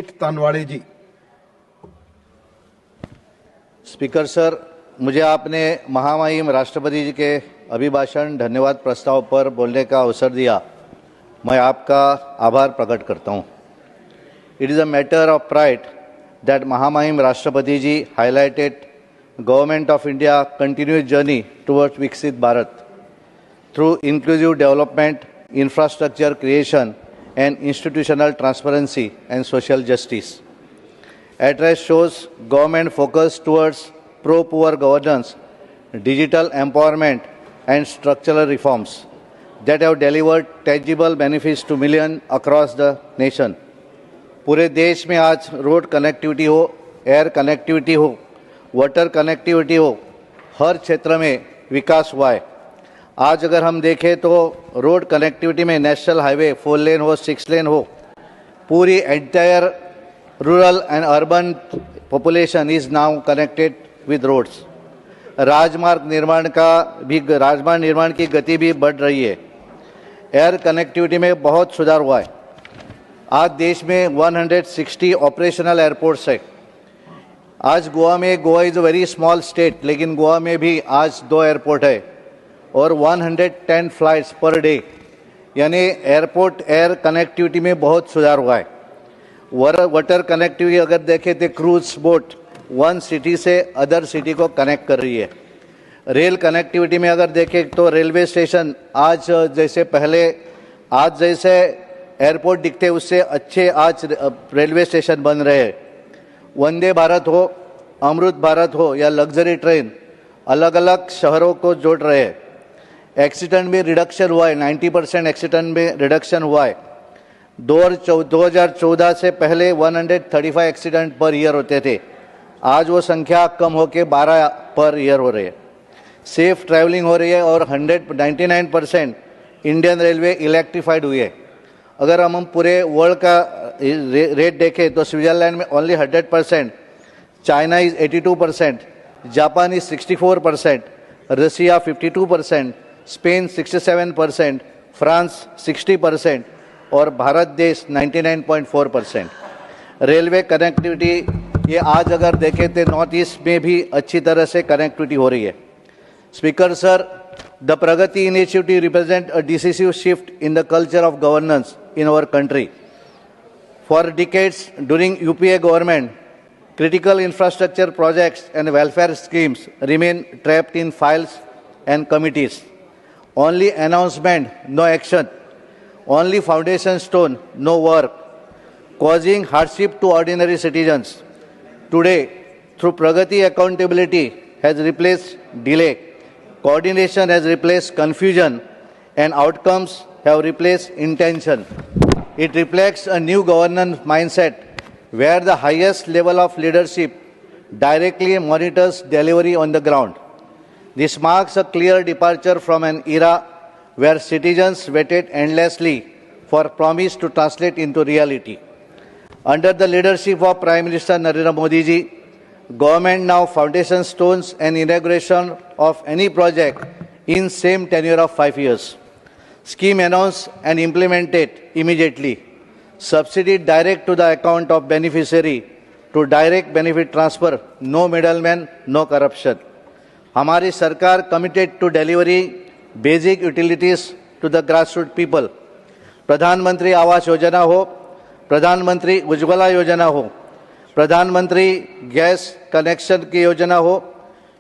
अमित तानवाड़े जी। Speaker sir, मुझे आपने महामहिम राष्ट्रपति जी के अभिभाषण धन्यवाद प्रस्ताव पर बोलने का अवसर दिया। मैं आपका आभार प्रकट करता हूँ। It is a matter of pride that महामहिम राष्ट्रपति ji highlighted government of India continuous journey towards Viksit Bharat through inclusive development, infrastructure creation, and institutional transparency and social justice. Address shows government focus towards pro-poor governance, digital empowerment, and structural reforms that have delivered tangible benefits to millions across the nation. पूरे देश में आज road connectivity हो, air connectivity हो, water connectivity हो, हर क्षेत्र में विकास हुआ है। आज अगर हम देखें तो रोड कनेक्टिविटी में नेशनल हाईवे 4 लेन हो, 6 लेन हो, पूरी entire rural and urban population is now connected with roads. राजमार्ग निर्माण की गति भी बढ़ रही है। एयर कनेक्टिविटी में बहुत सुधार हुआ है। आज देश में 160 ऑपरेशनल एयरपोर्ट्स है। आज Goa is a very small state, लेकिन गोवा में भी आज 2 एयरपोर्ट है और 110 फ्लाइट्स पर डे, यानी एयरपोर्ट एयर कनेक्टिविटी में बहुत सुधार हुआ है। वाटर कनेक्टिविटी अगर देखें तो क्रूज बोट वन सिटी से अदर सिटी को कनेक्ट कर रही है। रेल कनेक्टिविटी में अगर देखें तो रेलवे स्टेशन आज जैसे एयरपोर्ट दिखते उससे अच्छे आज रेलवे स्टेशन बन रहे हैं। वंदे भारत हो, अमृत भारत हो या लग्जरी ट्रेन अलग अलग शहरों को जोड़ रहे हैं। एक्सीडेंट में रिडक्शन हुआ है, 90% एक्सीडेंट में रिडक्शन हुआ है। 2014 से पहले 135 एक्सीडेंट पर ईयर होते थे, आज वो संख्या कम होकर 12 पर ईयर हो रही है। सेफ ट्रैवलिंग हो रही है और 99% इंडियन रेलवे इलेक्ट्रीफाइड हुई है। अगर हम पूरे वर्ल्ड का रेट देखें तो स्विट्जरलैंड में only 100%, China is 82%, Japan is 64%, Russia 52%, Spain 67%, France 60% और भारत देश 99.4%। रेलवे कनेक्टिविटी ये आज अगर देखें तो नॉर्थ ईस्ट में भी अच्छी तरह से कनेक्टिविटी हो रही है। Speaker sir, the Pragati initiative represent a decisive shift in the culture of governance in our country. For decades during UPA government, critical infrastructure projects and welfare schemes remain trapped in files and committees. Only announcement, no action. Only foundation stone, no work, causing hardship to ordinary citizens. Today, through Pragati, accountability has replaced delay, coordination has replaced confusion, and outcomes have replaced intention. It reflects a new governance mindset where the highest level of leadership directly monitors delivery on the ground. This marks a clear departure from an era where citizens waited endlessly for promise to translate into reality. Under the leadership of Prime Minister Narendra Modi ji, government now foundation stones and inauguration of any project in same tenure of 5 years. Scheme announced and implemented immediately. Subsidy direct to the account of beneficiary to direct benefit transfer. No middleman, no corruption. हमारी सरकार committed to delivering basic utilities to the grassroots people. प्रधानमंत्री आवास योजना हो, प्रधानमंत्री उज्ज्वला योजना हो, प्रधानमंत्री gas connection की योजना हो,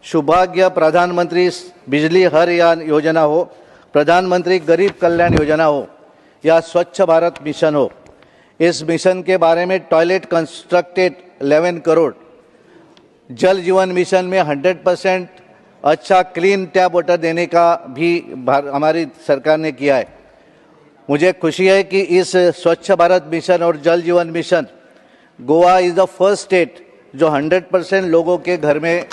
सौभाग्य प्रधानमंत्री बिजली हर यान योजना हो, प्रधानमंत्री गरीब कल्याण योजना हो या स्वच्छ भारत मिशन हो। इस मिशन के बारे में टॉयलेट कंस्ट्रक्टेड 11 करोड़, जल जीवन मिशन में 100% अच्छा क्लीन टैप वाटर देने का भी हमारी सरकार ने किया है। मुझे खुशी है कि इस स्वच्छ भारत मिशन और जल जीवन mission, Goa is the first state जो 100% लोगों के घर में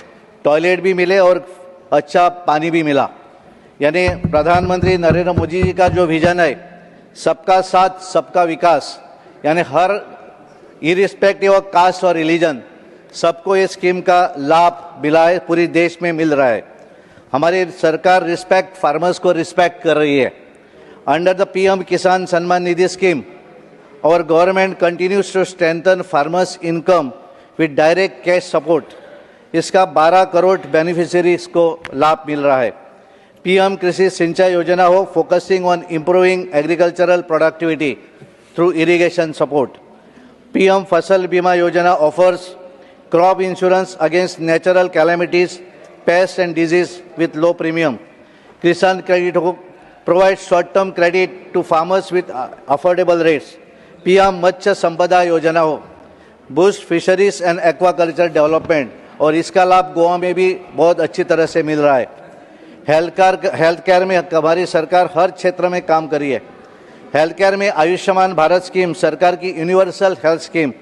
टॉयलेट भी मिले और अच्छा पानी भी मिला। यानी प्रधानमंत्री नरेंद्र मोदी जी का जो विजन है, सबका साथ सबका विकास, यानी हर इरिस्पेक्टिव ऑफ कास्ट और रिलीजन सबको ये स्कीम का लाभ मिला है, पूरी देश में मिल रहा है। हमारी सरकार रिस्पेक्ट फार्मर्स को रिस्पेक्ट कर रही है। अंडर द पीएम किसान Samman Nidhi scheme our government continues to strengthen farmers' income with direct cash support. इसका 12 करोड़ बेनिफिशियरीज को लाभ मिल रहा है. पीएम कृषि सिंचाई योजना हो, focusing on improving agricultural productivity through irrigation support. PM फसल बीमा योजना offers crop insurance against natural calamities, pests and disease with low premium. Kisan Credit Hook provides short-term credit to farmers with affordable rates. PM Matsya Sampada Yojana हो, boost fisheries and aquaculture development, और इसका लाभ गोवा में भी बहुत अच्छी तरह से मिल रहा है. हेल्थ केयर में हमारी सरकार हर क्षेत्र में काम करी है. हेल्थ केयर में आयुष्मान भारत स्कीम सरकार की universal health scheme,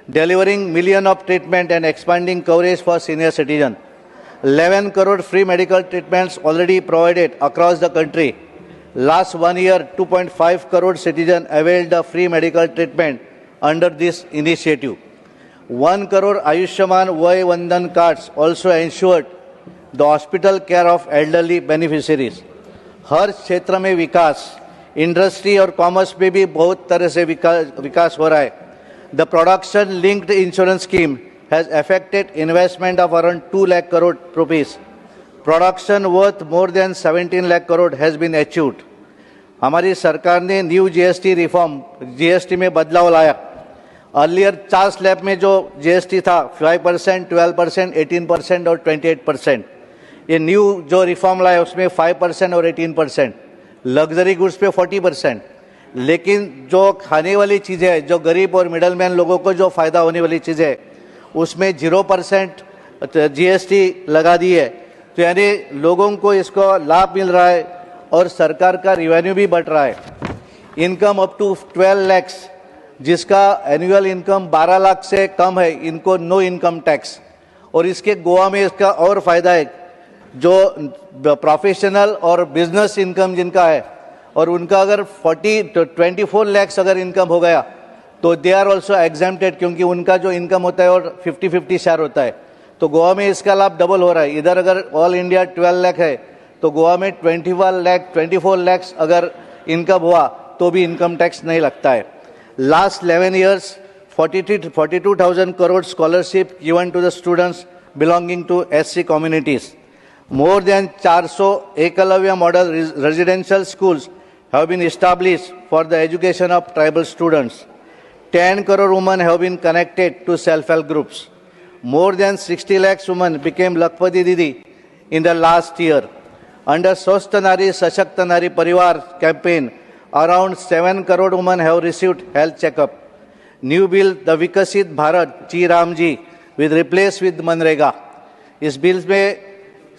delivering million of treatment and expanding coverage for senior citizen. 11 crore free medical treatments already provided across the country. Last 1 year, 2.5 crore citizens availed the free medical treatment under this initiative. 1 crore Ayushman Vay Vandan cards also ensured the hospital care of elderly beneficiaries. हर क्षेत्र में विकास, industry और commerce में भी बहुत तरह से विकास हो रहा है. The production linked insurance scheme has affected investment of around 2 lakh crore rupees. Production worth more than 17 lakh crore has been achieved. हमारी सरकार ने न्यू जीएसटी रिफॉर्म, जीएसटी में बदलाव लाया. अर्लियर 4 स्लैब में जो जीएसटी था 5%, 12%, 18% और 28%. ये न्यू जो रिफॉर्म लाया उसमें 5% और 18%. लग्जरी गुड्स पे 40%. लेकिन जो खाने वाली चीज़ें हैं, जो गरीब और मिडल मैन लोगों को जो फ़ायदा होने वाली चीज़ें हैं, उसमें 0% जीएसटी लगा दी है. तो यानी लोगों को इसको लाभ मिल रहा है और सरकार का रिवेन्यू भी बढ़ रहा है. इनकम अप टू 12 लाख, जिसका एनुअल इनकम 12 लाख से कम है, इनको नो इनकम टैक्स. और इसके गोवा में इसका और फ़ायदा है, जो प्रोफेशनल और बिजनेस इनकम जिनका है और उनका अगर 24 लाख अगर इनकम हो गया तो दे आर ऑल्सो एग्जेम्प्टेड, क्योंकि उनका जो इनकम होता है और 50-50 शेयर होता है. तो गोवा में इसका लाभ डबल हो रहा है. इधर अगर ऑल इंडिया 12 लाख है तो गोवा में 24 लाख अगर इनकम हुआ तो भी इनकम टैक्स नहीं लगता है. Last 11 years 42,000 crore scholarship given to the students belonging to SC communities. More than 400 Ekalavya model residential schools have been established for the education of tribal students. 10 crore women have been connected to self-help groups. More than 60 lakhs women became Lakpati Didi in the last year. Under Swasth Nari Sashakta Nari Parivar campaign, around 7 crore women have received health checkup. New bill, the Vikasit Bharat Chi Ramji, will replace with Manrega. इस bill में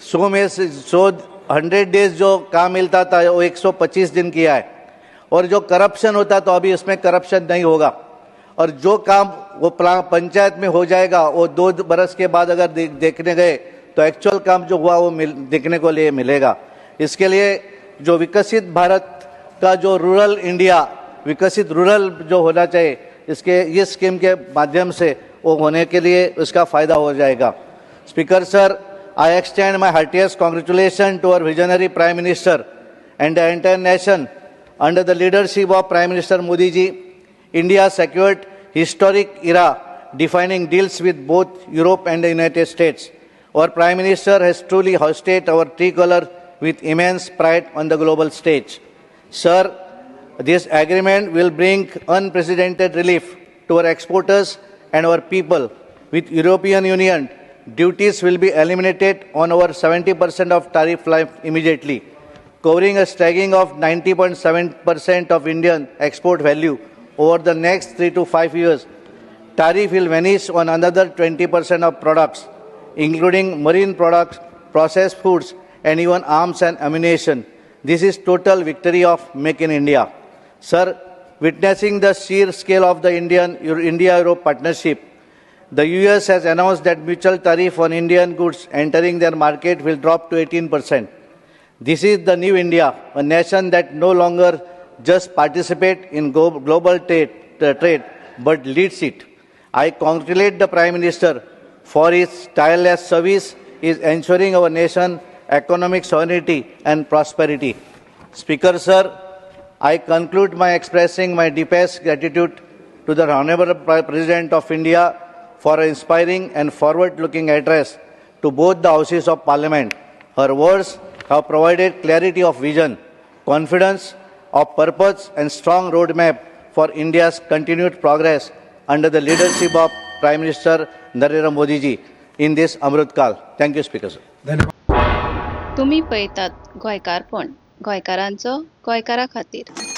100 days जो काम मिलता था वो 125 दिन किया है. और जो करप्शन होता तो अभी उसमें करप्शन नहीं होगा. और जो काम वो पंचायत में हो जाएगा वो 2 बरस के बाद अगर देखने गए तो एक्चुअल काम जो हुआ वो देखने को लिए मिलेगा. इसके लिए जो विकसित भारत का जो रूरल इंडिया, विकसित रूरल जो होना चाहिए, इसके ये स्कीम के माध्यम से वो होने के लिए उसका फ़ायदा हो जाएगा. Speaker sir, I extend my heartiest congratulations to our visionary Prime Minister and the entire nation. Under the leadership of Prime Minister Modi ji, India secured historic era defining deals with both Europe and the United States. Our Prime Minister has truly hoisted our tricolor with immense pride on the global stage. Sir, this agreement will bring unprecedented relief to our exporters and our people. With European Union, duties will be eliminated on over 70% of tariff immediately, covering a staggering of 90.7% of Indian export value over the next 3 to 5 years. Tariff will vanish on another 20% of products, including marine products, processed foods, and even arms and ammunition. This is total victory of Make in India. Sir, witnessing the sheer scale of the India-Europe partnership, the US has announced that mutual tariff on Indian goods entering their market will drop to 18%. This is the new India, a nation that no longer just participates in global trade, but leads it. I congratulate the Prime Minister for his tireless service in ensuring our nation economic sovereignty and prosperity. Speaker, sir, I conclude by expressing my deepest gratitude to the Honorable President of India for an inspiring and forward-looking address to both the houses of Parliament. Her words have provided clarity of vision, confidence of purpose and strong roadmap for India's continued progress under the leadership of Prime Minister Narendra Modi ji in this Amrit Kal. Thank you, Speaker sir. तुम्ही पळयतात गोंयकारपण गोंयकारांचो गोंयकारा खातीर.